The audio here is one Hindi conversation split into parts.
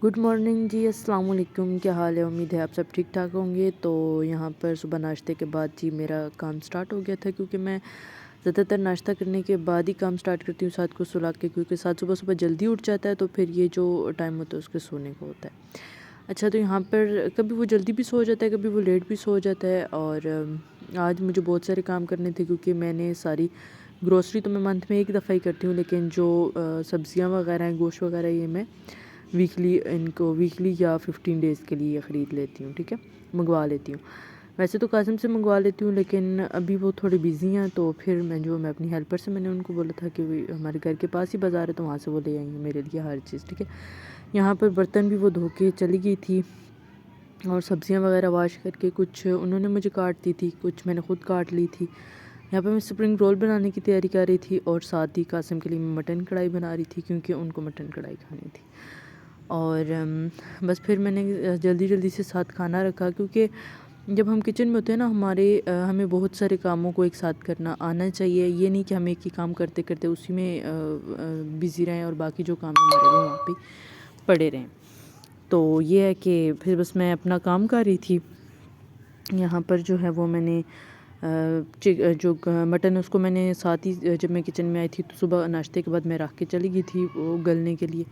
गुड मॉर्निंग जी, अस्सलाम वालेकुम। क्या हाल है? उम्मीद है आप सब ठीक ठाक होंगे। तो यहाँ पर सुबह नाश्ते के बाद जी मेरा काम स्टार्ट हो गया था, क्योंकि मैं ज़्यादातर नाश्ता करने के बाद ही काम स्टार्ट करती हूँ साथ को सुला के, क्योंकि साथ सुबह सुबह जल्दी उठ जाता है, तो फिर ये जो टाइम होता है उसके सोने को होता है। अच्छा, तो यहाँ पर कभी वो जल्दी भी सो जाता है, कभी वो लेट भी सो जाता है। और आज मुझे बहुत सारे काम करने थे, क्योंकि मैंने सारी ग्रोसरी तो मैं मंथ में एक दफ़ा ही करती हूँ, लेकिन जो सब्ज़ियाँ वगैरह हैं, गोश्त वगैरह, ये मैं वीकली या 15 डेज़ के लिए ख़रीद लेती हूँ। ठीक है, मंगवा लेती हूँ। वैसे तो कासिम से मंगवा लेती हूँ, लेकिन अभी वो थोड़ी बिज़ी हैं, तो फिर मैं अपनी हेल्पर से मैंने उनको बोला था कि हमारे घर के पास ही बाज़ार है, तो वहाँ से वो ले आएंगे मेरे लिए हर चीज़। ठीक है, यहाँ पर बर्तन भी वो धो के चली गई थी, और सब्ज़ियाँ वगैरह वॉश करके कुछ उन्होंने मुझे काट दी थी, कुछ मैंने ख़ुद काट ली थी। यहाँ पे मैं स्प्रिंग रोल बनाने की तैयारी कर रही थी, और साथ ही कासिम के लिए मैं मटन कढ़ाई बना रही थी, क्योंकि उनको मटन कढ़ाई खानी थी। और बस फिर मैंने जल्दी जल्दी से साथ खाना रखा, क्योंकि जब हम किचन में होते हैं ना, हमें बहुत सारे कामों को एक साथ करना आना चाहिए। ये नहीं कि हम एक ही काम करते करते उसी में बिज़ी रहें, और बाकी जो काम हमारे वो वहाँ पे पड़े रहें। तो ये है कि फिर बस मैं अपना काम कर रही थी। यहाँ पर जो है वो मैंने मटन है उसको मैंने साथ ही जब मैं किचन में आई थी, तो सुबह नाश्ते के बाद मैं रख के चली गई थी वो गलने के लिए।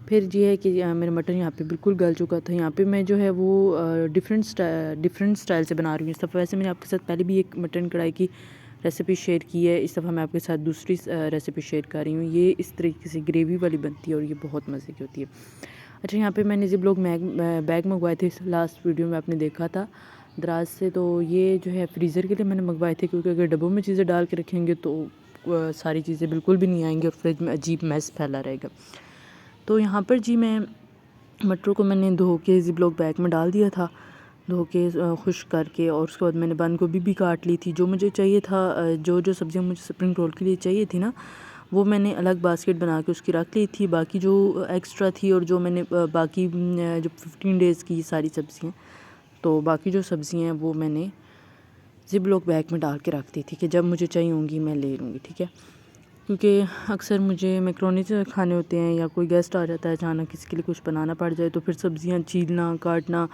फिर ये है कि मेरा मटन यहाँ पे बिल्कुल गल चुका था। यहाँ पे मैं जो है वो डिफरेंट स्टाइल से बना रही हूँ। इस दफ़ा वैसे मैंने आपके साथ पहले भी एक मटन कढ़ाई की रेसिपी शेयर की है, इस दफ़ा मैं आपके साथ दूसरी रेसिपी शेयर कर रही हूँ। ये इस तरीके से ग्रेवी वाली बनती है, और ये बहुत मज़े की होती है। अच्छा, यहाँ पे मैंने ज़िप लॉक बैग मंगवाए थे, लास्ट वीडियो में आपने देखा था दराज से। तो ये जो है फ्रीज़र के लिए मैंने मंगवाए थे, क्योंकि अगर डब्बों में चीज़ें डाल के रखेंगे तो सारी चीज़ें बिल्कुल भी नहीं आएंगी, और फ्रिज में अजीब मैस फैला रहेगा। तो यहाँ पर जी मैं मटरों को मैंने धो के ज़िप लॉक बैग में डाल दिया था, धो के खुश्क करके। और उसके बाद मैंने बंद गोभी भी काट ली थी, जो मुझे चाहिए था। जो सब्ज़ियाँ मुझे स्प्रिंग रोल के लिए चाहिए थी ना, वो मैंने अलग बास्केट बना के उसकी रख ली थी। बाकी जो एक्स्ट्रा थी, और जो मैंने बाकी जो 15 डेज़ की सारी सब्ज़ियाँ, तो बाकी जो सब्ज़ियाँ हैं वो मैंने ज़िप लॉक बैग में डाल के रख दी थी, कि जब मुझे चाहिए होंगी मैं ले लूँगी। ठीक है, क्योंकि अक्सर मुझे मैकरोनी से खाने होते हैं, या कोई गेस्ट आ जाता है अचानक, किसी के लिए कुछ बनाना पड़ जाए, तो फिर सब्ज़ियाँ छीलना, काटना,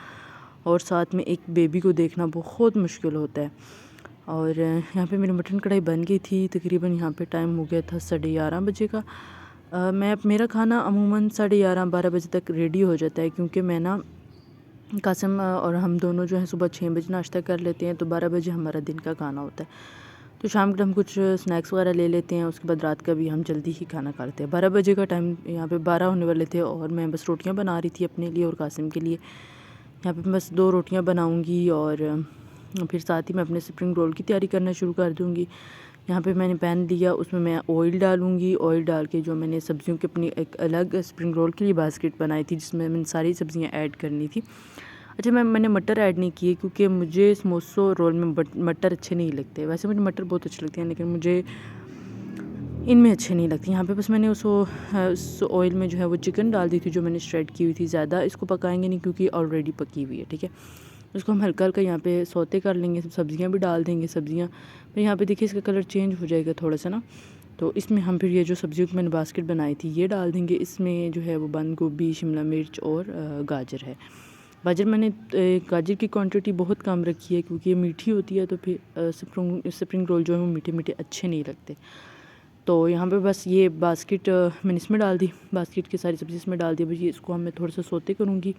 और साथ में एक बेबी को देखना बहुत मुश्किल होता है। और यहाँ पे मेरी मटन कढ़ाई बन गई थी। तकरीबन यहाँ पे टाइम हो गया था 11:30 बजे का। मेरा खाना अमूमन 11:30-12 बजे तक रेडी हो जाता है, क्योंकि मैं ना कासिम और हम दोनों जो है सुबह 6 बजे नाश्ता कर लेते हैं, तो 12 बजे हमारा दिन का खाना होता है। तो शाम के हम कुछ स्नैक्स वगैरह ले लेते हैं, उसके बाद रात का भी हम जल्दी ही खाना खा लेते हैं। 12 बजे का टाइम यहाँ पे 12 होने वाले थे, और मैं बस रोटियाँ बना रही थी अपने लिए और कासिम के लिए। यहाँ पे बस 2 रोटियाँ बनाऊँगी, और फिर साथ ही मैं अपने स्प्रिंग रोल की तैयारी करना शुरू कर दूँगी। यहाँ पे मैंने पैन लिया, उसमें मैं ऑयल डालूँगी। ऑयल डाल के जो मैंने सब्ज़ियों की अपनी एक अलग स्प्रिंग रोल के लिए बास्केट बनाई थी, जिसमें मैंने सारी सब्ज़ियाँ ऐड करनी थी। अच्छा, मैंने मटर ऐड नहीं किए, क्योंकि मुझे समोसा रोल में मटर अच्छे नहीं लगते। वैसे मुझे मटर बहुत अच्छे लगते हैं, लेकिन मुझे इनमें अच्छे नहीं लगते। यहाँ पे बस मैंने उस ऑयल में जो है वो चिकन डाल दी थी, जो मैंने श्रेड की हुई थी। ज़्यादा इसको पकाएंगे नहीं, क्योंकि ऑलरेडी पकी हुई है। ठीक है, उसको हम हल्का हल्का यहाँ पे सौते कर लेंगे, सब्ज़ियाँ भी डाल देंगे। सब्ज़ियाँ फिर यहाँ पे देखिए इसका कलर चेंज हो जाएगा थोड़ा सा ना, तो इसमें हम फिर ये जो सब्ज़ियों की मैंने बास्केट बनाई थी ये डाल देंगे। इसमें जो है वो बंद गोभी, शिमला मिर्च और गाजर है। गाजर की क्वांटिटी बहुत कम रखी है, क्योंकि ये मीठी होती है, तो फिर स्प्रिंग रोल जो है वो मीठे मीठे अच्छे नहीं लगते। तो यहाँ पे बस ये बास्केट मैंने इसमें डाल दी, बास्केट की सारी सब्ज़ी इसमें डाल दी। बस ये इसको मैं थोड़ा सा सोते करूँगी।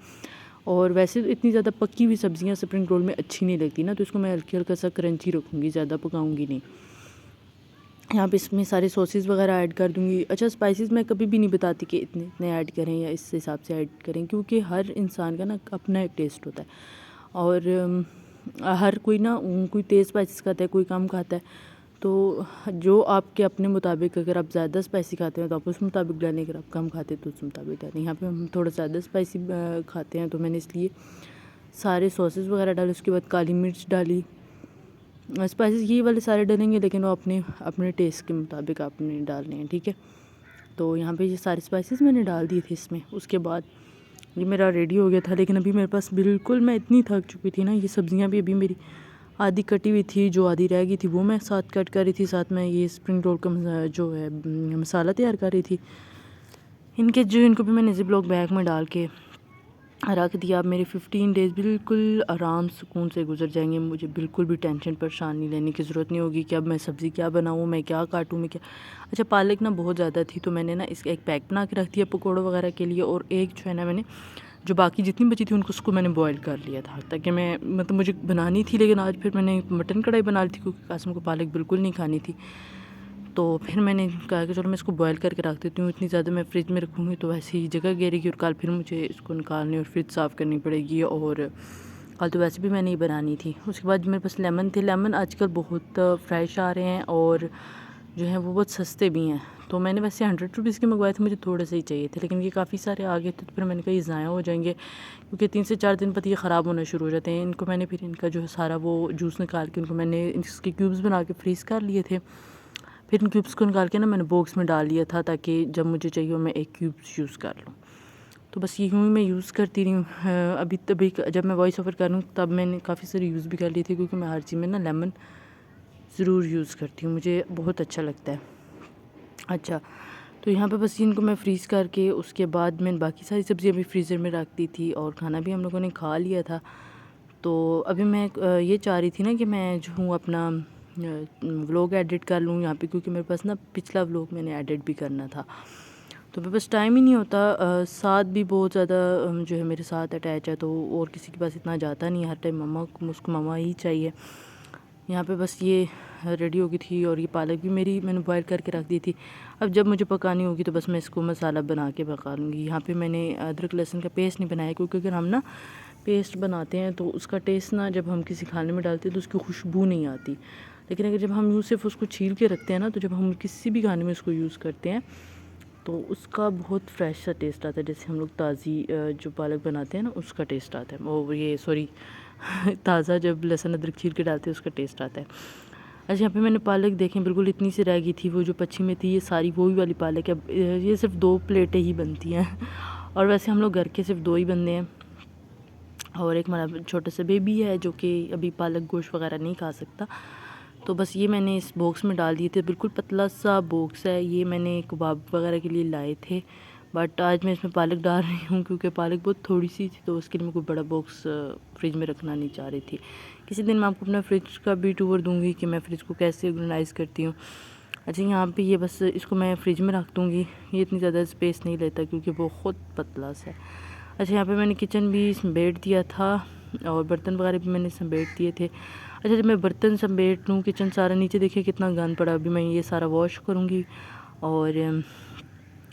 और वैसे तो इतनी ज़्यादा पकी हुई सब्ज़ियाँ स्प्रिंग रोल में अच्छी नहीं लगती ना, तो इसको मैं हल्का हल्का सा क्रंची रखूँगी, ज़्यादा पकाऊँगी नहीं। यहाँ पे इसमें सारे सॉसेस वगैरह ऐड कर दूँगी। अच्छा, स्पाइसेस मैं कभी भी नहीं बताती कि इतने इतने ऐड करें या इस हिसाब से ऐड करें, क्योंकि हर इंसान का ना अपना एक टेस्ट होता है। और हर कोई ना कोई तेज़ स्पाइसेस खाता है, कोई कम खाता है। तो जो आपके अपने मुताबिक, अगर आप ज़्यादा स्पाइसी खाते हैं तो आप उस मुताबिक डालें, अगर आप कम खाते हैं तो उस मुताबिक डालें। यहाँ पे हम थोड़ा ज़्यादा स्पाइसी खाते हैं, तो मैंने इसलिए सारे सॉसेस वगैरह डाले। उसके बाद काली मिर्च डाली। स्पाइसेस ये वाले सारे डलेंगे, लेकिन वो अपने अपने टेस्ट के मुताबिक आपने डालने हैं। ठीक है, तो यहाँ पे ये सारे स्पाइसेस मैंने डाल दिए थे इसमें। उसके बाद ये मेरा रेडी हो गया था, लेकिन अभी मेरे पास बिल्कुल, मैं इतनी थक चुकी थी ना, ये सब्ज़ियाँ भी अभी मेरी आधी कटी हुई थी, जो आधी रह गई थी वो मैं साथ कट कर रही थी। साथ में ये स्प्रिंग रोल का जो है मसाला तैयार कर रही थी। इनको भी मैंने ज़िप-लॉक बैग में डाल के रख दिया। अब मेरे 15 डेज़ बिल्कुल आराम सुकून से गुजर जाएंगे। मुझे बिल्कुल भी टेंशन परेशानी लेने की ज़रूरत नहीं होगी कि अब मैं सब्ज़ी क्या बनाऊँ, मैं क्या काटूँ, मैं क्या। अच्छा, पालक ना बहुत ज़्यादा थी तो मैंने ना इसका एक पैक बना के रख दिया पकौड़ों वगैरह के लिए, और एक जो है ना मैंने जो बाकी जितनी बची थी उसको मैंने बॉयल कर लिया था, ताकि मैं मतलब मुझे बनानी थी, लेकिन आज फिर मैंने मटन कढ़ाई बना ली थी क्योंकि कासिम को पालक बिल्कुल नहीं खानी थी। तो फिर मैंने कहा कि चलो मैं इसको बॉयल करके रख देती हूँ, इतनी ज़्यादा मैं फ्रिज में रखूँगी तो वैसे ही जगह घेरेगी और कल फिर मुझे इसको निकालनी और फ्रिज साफ़ करनी पड़ेगी, और कल तो वैसे भी मैंने ही बनानी थी। उसके बाद मेरे पास लेमन थे। लेमन आजकल बहुत फ्रेश आ रहे हैं और जो है वो बहुत सस्ते भी हैं। तो मैंने वैसे 100 रुपीज़ के मंगवाए थे, मुझे थोड़े से ही चाहिए थे, लेकिन ये काफ़ी सारे आ गए थे तो फिर मैंने कहा ये ज़ाया हो जाएंगे, क्योंकि 3 से 4 दिन बाद ये ख़राब होना शुरू हो जाते हैं। इनको मैंने फिर इनका जो है सारा वो जूस निकाल के उनको मैंने इसके क्यूब्स बना के फ्रीज़ कर लिए थे। फिर इन क्यूब्स को निकाल के ना मैंने बॉक्स में डाल लिया था, ताकि जब मुझे चाहिए मैं एक क्यूब्स यूज़ कर लूँ। तो बस ये यूँ ही मैं यूज़ करती रही हूँ। अभी तभी जब मैं वॉइस ओवर करूँ तब मैंने काफ़ी सारे यूज़ भी कर लिए थे, क्योंकि मैं हर चीज़ में ना लेमन ज़रूर यूज़ करती हूँ, मुझे बहुत अच्छा लगता है। अच्छा, तो यहाँ पे बस इनको मैं फ्रीज़ करके उसके बाद मैंने बाकी सारी सब्ज़ियाँ भी फ्रीज़र में रख दी थी और खाना भी हम लोगों ने खा लिया था। तो अभी मैं ये चाह रही थी ना कि मैं जो हूँ अपना व्लॉग एडिट कर लूँ यहाँ पे, क्योंकि मेरे पास ना पिछला व्लॉग मैंने एडिट भी करना था, तो मेरे पास टाइम ही नहीं होता। साथ भी बहुत ज़्यादा जो है मेरे साथ अटैच है, तो और किसी के पास इतना जाता नहीं है, हर टाइम मम्मा को उसको मम्मा ही चाहिए। यहाँ पे बस ये रेडी हो गई थी और ये पालक भी मेरी मैंने बॉयल करके रख दी थी। अब जब मुझे पकानी होगी तो बस मैं इसको मसाला बना के पका लूँगी। यहाँ पे मैंने अदरक लहसुन का पेस्ट नहीं बनाया, क्योंकि अगर हम ना पेस्ट बनाते हैं तो उसका टेस्ट ना जब हम किसी खाने में डालते हैं तो उसकी खुशबू नहीं आती। लेकिन अगर जब हम यूँ सिर्फ उसको छील के रखते हैं ना, तो जब हम किसी भी खाने में उसको यूज़ करते हैं तो उसका बहुत फ्रेश सा टेस्ट आता है, जैसे हम लोग ताज़ी जो पालक बनाते हैं ना उसका टेस्ट आता है। वो ये सॉरी ताज़ा जब लहसुन अदरक छील के डालते हैं उसका टेस्ट आता है। अच्छा, यहाँ पे मैंने पालक देखें बिल्कुल इतनी सी रह गई थी, वो जो पच्छी में थी ये सारी वही वाली पालक है। ये सिर्फ 2 प्लेटें ही बनती हैं और वैसे हम लोग घर के सिर्फ 2 ही बंदे हैं, और एक हमारा छोटा सा बेबी है जो कि अभी पालक गोश्त वगैरह नहीं खा सकता। तो बस ये मैंने इस बॉक्स में डाल दिए थे, बिल्कुल पतला सा बॉक्स है ये, मैंने कबाब वगैरह के लिए लाए थे, बट आज मैं इसमें पालक डाल रही हूँ क्योंकि पालक बहुत थोड़ी सी थी, तो उसके लिए मैं कोई बड़ा बॉक्स फ्रिज में रखना नहीं चाह रही थी। किसी दिन मैं आपको अपना फ्रिज का भी टूर दूँगी कि मैं फ्रिज को कैसे ऑर्गेनाइज़ करती हूँ। अच्छा, यहाँ पे ये बस इसको मैं फ्रिज में रख दूँगी, ये इतनी ज़्यादा स्पेस नहीं लेता क्योंकि बहुत पतला सा है। अच्छा, यहाँ पे मैंने किचन भी समेट दिया था और बर्तन वगैरह भी मैंने समेट दिए थे। अच्छा, जब मैं बर्तन समेट लूँ, किचन सारा नीचे देखिए कितना गंद पड़ा, अभी मैं ये सारा वॉश करूँगी। और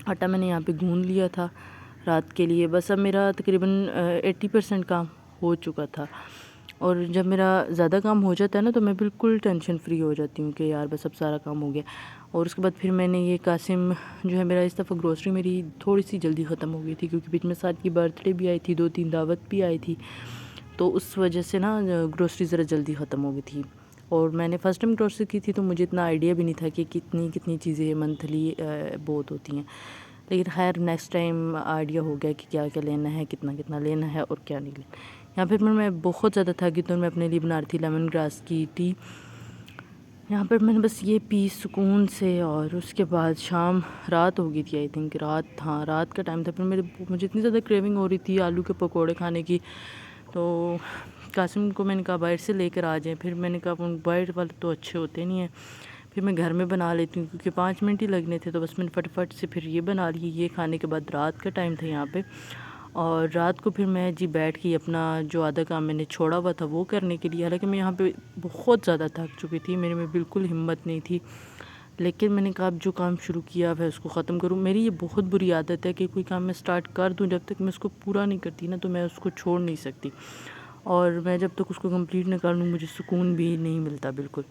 आटा मैंने यहाँ पे गूँध लिया था रात के लिए। बस अब मेरा तकरीबन 80% काम हो चुका था, और जब मेरा ज़्यादा काम हो जाता है ना तो मैं बिल्कुल टेंशन फ्री हो जाती हूँ कि यार बस अब सारा काम हो गया। और उसके बाद फिर मैंने ये कासिम जो है मेरा, इस दफ़ा ग्रोसरी मेरी थोड़ी सी जल्दी ख़त्म हो गई थी, क्योंकि बीच में साथ की बर्थडे भी आई थी, 2-3 दावत भी आई थी, तो उस वजह से ना ग्रोसरी ज़रा जल्दी ख़त्म हो गई थी। और मैंने फ़र्स्ट टाइम ग्रोसरी की थी तो मुझे इतना आइडिया भी नहीं था कि कितनी कितनी चीज़ें मंथली बहुत होती हैं, लेकिन खैर नेक्स्ट टाइम आइडिया हो गया कि क्या क्या लेना है, कितना कितना लेना है और क्या नहीं लेना। यहाँ पर मैं बहुत ज़्यादा थकी तो मैं अपने लिए बना रही थी लेमन ग्रास की टी। यहाँ पर मैंने बस ये पी सुकून से, और उसके बाद शाम रात हो गई थी, आई थिंक रात, हाँ रात का टाइम था। फिर मुझे इतनी ज़्यादा क्रेविंग हो रही थी आलू के पकोड़े खाने की, तो कासिम को मैंने कहा बाहर से लेकर आ जाएं। फिर मैंने कहा बाहर वाले तो अच्छे होते नहीं हैं, फिर मैं घर में बना लेती हूँ, क्योंकि 5 मिनट ही लगने थे, तो बस मैंने फटाफट से फिर ये बना ली। ये खाने के बाद रात का टाइम था यहाँ पे, और रात को फिर मैं जी बैठ के अपना जो आधा काम मैंने छोड़ा हुआ था वो करने के लिए। हालांकि मैं यहाँ पे बहुत ज़्यादा थक चुकी थी, मेरे में बिल्कुल हिम्मत नहीं थी, लेकिन मैंने कहा अब जो काम शुरू किया है उसको ख़त्म करूँ। मेरी ये बहुत बुरी आदत है कि कोई काम मैं स्टार्ट कर दूँ, जब तक मैं उसको पूरा नहीं करती ना तो मैं उसको छोड़ नहीं सकती, और मैं जब तक उसको कंप्लीट नहीं कर लूँ मुझे सुकून भी नहीं मिलता बिल्कुल।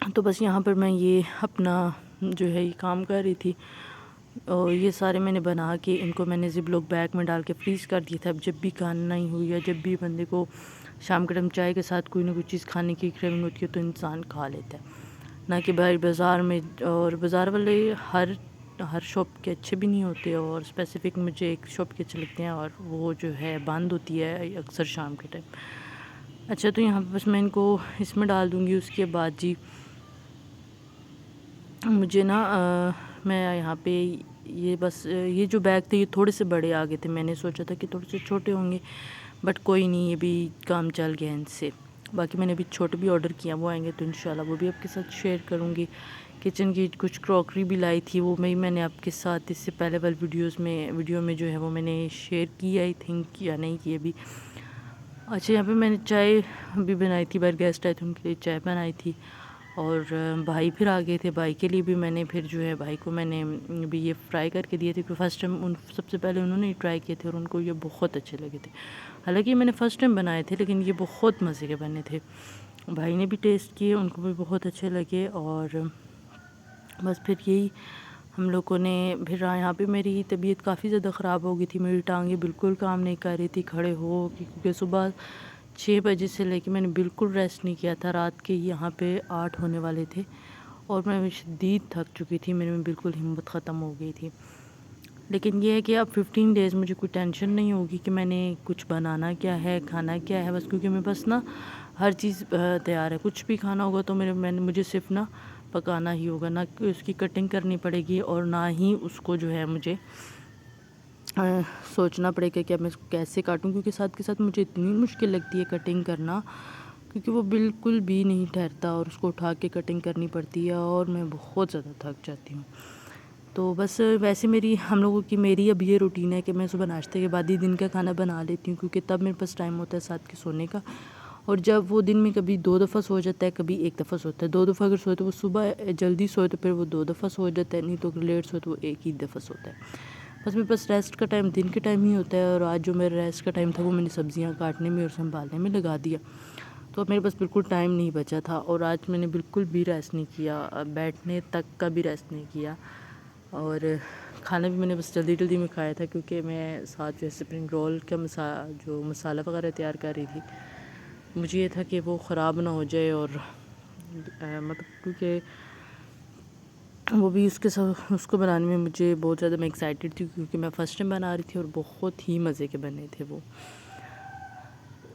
तो बस यहाँ पर मैं ये अपना जो है ये काम कर रही थी, और ये सारे मैंने बना के इनको मैंने ज़िप-लॉक बैग में डाल के फ्रीज़ कर दिया था। अब जब भी खाना ही हुई या जब भी बंदे को शाम के टाइम चाय के साथ कोई ना कोई चीज़ खाने की क्रेविंग होती है तो इंसान खा लेता है, ना कि भाई बाज़ार में। और बाज़ार वाले हर शॉप के अच्छे भी नहीं होते, और स्पेसिफ़िक मुझे एक शॉप के अच्छे लगते हैं, और वो जो है बंद होती है अक्सर शाम के टाइम। अच्छा, तो यहाँ पर बस मैं इनको इसमें डाल दूँगी। उसके बाद जी मुझे ना मैं यहाँ पे ये बस ये जो बैग थे ये थोड़े से बड़े आ गए थे, मैंने सोचा था कि थोड़े से छोटे होंगे, बट कोई नहीं, ये भी काम चल गया इनसे। बाकी मैंने अभी छोटे भी ऑर्डर किया, वो आएंगे तो इंशाल्लाह वो भी आपके साथ शेयर करूँगी। किचन की कुछ क्रॉकरी भी लाई थी, वो मैंने आपके साथ इससे पहले वाले वीडियो में जो है वो मैंने शेयर की, आई थिंक, या नहीं की अभी। अच्छा, यहाँ पे मैंने चाय भी बनाई थी, बाहर गेस्ट आए थे उनके लिए चाय बनाई थी। और भाई फिर आ गए थे, भाई के लिए भी मैंने फिर जो है भाई को मैंने भी ये फ्राई करके दिए थे, क्योंकि फ़र्स्ट टाइम सबसे पहले उन्होंने ही ट्राई किए थे और उनको ये बहुत अच्छे लगे थे। हालांकि मैंने फ़र्स्ट टाइम बनाए थे, लेकिन ये बहुत मज़े के बने थे। भाई ने भी टेस्ट किए, उनको भी बहुत अच्छे लगे। और बस फिर यही हम लोगों ने फिर यहाँ पे मेरी तबीयत काफ़ी ज़्यादा ख़राब हो गई थी, मेरी टांगें बिल्कुल काम नहीं कर रही थी खड़े हो, क्योंकि सुबह 6 बजे से लेके मैंने बिल्कुल रेस्ट नहीं किया था। रात के यहाँ पे 8 होने वाले थे और मैं शदीद थक चुकी थी, मेरे में बिल्कुल हिम्मत ख़त्म हो गई थी। लेकिन ये है कि अब 15 डेज़ मुझे कोई टेंशन नहीं होगी कि मैंने कुछ बनाना क्या है, खाना क्या है, बस क्योंकि मेरे पास ना हर चीज़ तैयार है। कुछ भी खाना होगा तो मुझे सिर्फ ना पकाना ही होगा, ना कि उसकी कटिंग करनी पड़ेगी और ना ही उसको जो है मुझे सोचना पड़ेगा कि अब मैं इसको कैसे काटूं, क्योंकि साथ के साथ मुझे इतनी मुश्किल लगती है कटिंग करना, क्योंकि वो बिल्कुल भी नहीं ठहरता और उसको उठा के कटिंग करनी पड़ती है और मैं बहुत ज़्यादा थक जाती हूँ। तो बस वैसे मेरी अब ये रूटीन है कि मैं सुबह नाश्ते के बाद ही दिन का खाना बना लेती हूँ, क्योंकि तब मेरे पास टाइम होता है साथ के सोने का। और जब वो दिन में कभी 2 दफ़ा सो जाता है, कभी 1 दफ़ा सोता है। 2 दफ़ा अगर सोए तो वो सुबह जल्दी सोए तो फिर वो 2 दफ़ा सो जाता है, नहीं तो अगर लेट सोए तो वो 1 ही दफ़ा सोता है। बस मेरे पास रेस्ट का टाइम दिन के टाइम ही होता है, और आज जो मेरा रेस्ट का टाइम था वो मैंने सब्ज़ियाँ काटने में और संभालने में लगा दिया। तो अब मेरे पास बिल्कुल टाइम नहीं बचा था और आज मैंने बिल्कुल भी रेस्ट नहीं किया, बैठने तक का भी रेस्ट नहीं किया। और खाना भी मैंने बस जल्दी जल्दी में खाया था, क्योंकि मैं साथ जो स्प्रिंग रोल का जो मसाला वगैरह तैयार कर रही थी, मुझे ये था कि वो ख़राब ना हो जाए। और मतलब क्योंकि वो भी उसको बनाने में मुझे बहुत ज़्यादा मैं एक्साइटेड थी, क्योंकि मैं फ़र्स्ट टाइम बना रही थी और बहुत ही मज़े के बने थे वो।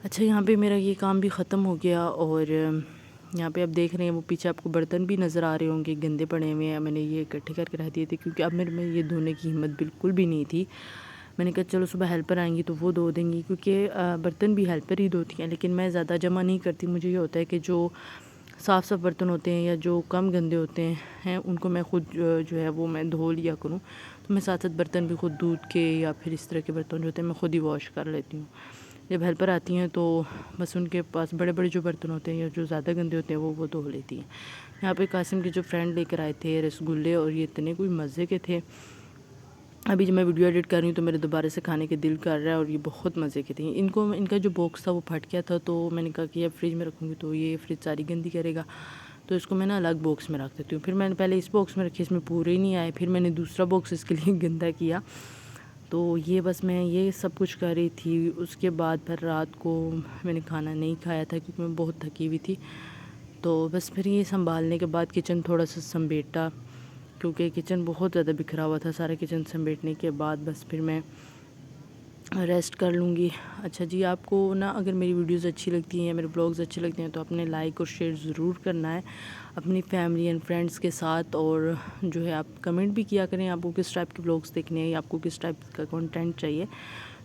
अच्छा, यहाँ पे मेरा ये काम भी ख़त्म हो गया और यहाँ पे आप देख रहे हैं वो पीछे आपको बर्तन भी नज़र आ रहे होंगे, गंदे पड़े हुए हैं। मैंने ये इकट्ठे करके रख दिए थे, क्योंकि अब मेरे में ये धोने की हिम्मत बिल्कुल भी नहीं थी। मैंने कहा चलो सुबह हेल्पर आएंगी तो वो धो देंगी, क्योंकि बर्तन भी हेल्पर ही धोती हैं, लेकिन मैं ज़्यादा जमा नहीं करती। मुझे ये होता है कि जो साफ़ बर्तन होते हैं या जो कम गंदे होते हैं उनको मैं ख़ुद जो है वो मैं धो लिया करूँ। तो मैं साथ साथ बर्तन भी ख़ुद दूध के या फिर इस तरह के बर्तन जो होते हैं मैं ख़ुद ही वॉश कर लेती हूँ। जब हेल्पर आती हैं तो बस उनके पास बड़े बड़े जो बर्तन होते हैं या जो ज़्यादा गंदे होते हैं वो धो लेती हैं। यहाँ पे कासिम के जो फ्रेंड लेकर आए थे रसगुल्ले, और ये इतने कोई मज़े के थे। अभी जब मैं वीडियो एडिट कर रही हूँ तो मेरे दोबारा से खाने के दिल कर रहा है, और ये बहुत मज़े के थे। इनका जो बॉक्स था वो फट गया था, तो मैंने कहा कि अब फ्रिज में रखूँगी तो ये फ्रिज सारी गंदी करेगा, तो इसको मैं ना अलग बॉक्स में रख देती हूँ। फिर मैंने पहले इस बॉक्स में रखी, इसमें पूरे ही नहीं आए, फिर मैंने दूसरा बॉक्स इसके लिए गंदा किया। तो ये बस मैं ये सब कुछ कर रही थी। उसके बाद फिर रात को मैंने खाना नहीं खाया था, क्योंकि मैं बहुत थकी हुई थी। तो बस फिर ये संभालने के बाद किचन थोड़ा सा समेटा, क्योंकि किचन बहुत ज़्यादा बिखरा हुआ था। सारा किचन समेटने के बाद बस फिर मैं रेस्ट कर लूँगी। अच्छा जी, आपको ना अगर मेरी वीडियोज़ अच्छी लगती हैं या मेरे ब्लॉग्स अच्छे लगते हैं तो आपने लाइक और शेयर ज़रूर करना है अपनी फैमिली एंड फ्रेंड्स के साथ। और जो है आप कमेंट भी किया करें आपको किस टाइप के ब्लॉग्स देखने हैं या आपको किस टाइप का कंटेंट चाहिए,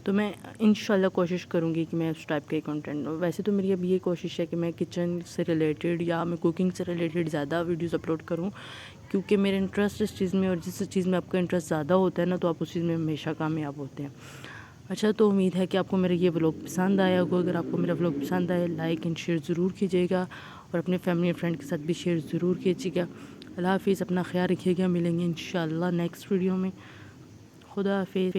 तो मैं इंशाल्लाह कोशिश करूँगी कि मैं उस टाइप के कंटेंट। वैसे तो मेरी अब ये कोशिश है कि मैं किचन से रिलेटेड या मैं कुकिंग से रिलेटेड ज़्यादा वीडियोज़ अपलोड करूँ, क्योंकि मेरा इंटरेस्ट इस चीज़ में, और जिस चीज़ में आपका इंटरेस्ट ज़्यादा होता है ना, तो आप उस चीज़ में हमेशा कामयाब होते हैं। अच्छा, तो उम्मीद है कि आपको मेरा ये व्लॉग पसंद आया होगा। अगर आपको मेरा व्लॉग पसंद आया, लाइक एंड शेयर ज़रूर कीजिएगा और अपने फैमिली एंड फ्रेंड के साथ भी शेयर ज़रूर कीजिएगा। अल्लाह हाफ़िज़, अपना ख्याल रखिएगा। मिलेंगे इंशाल्लाह नेक्स्ट वीडियो में। खुदा हाफ़िज़।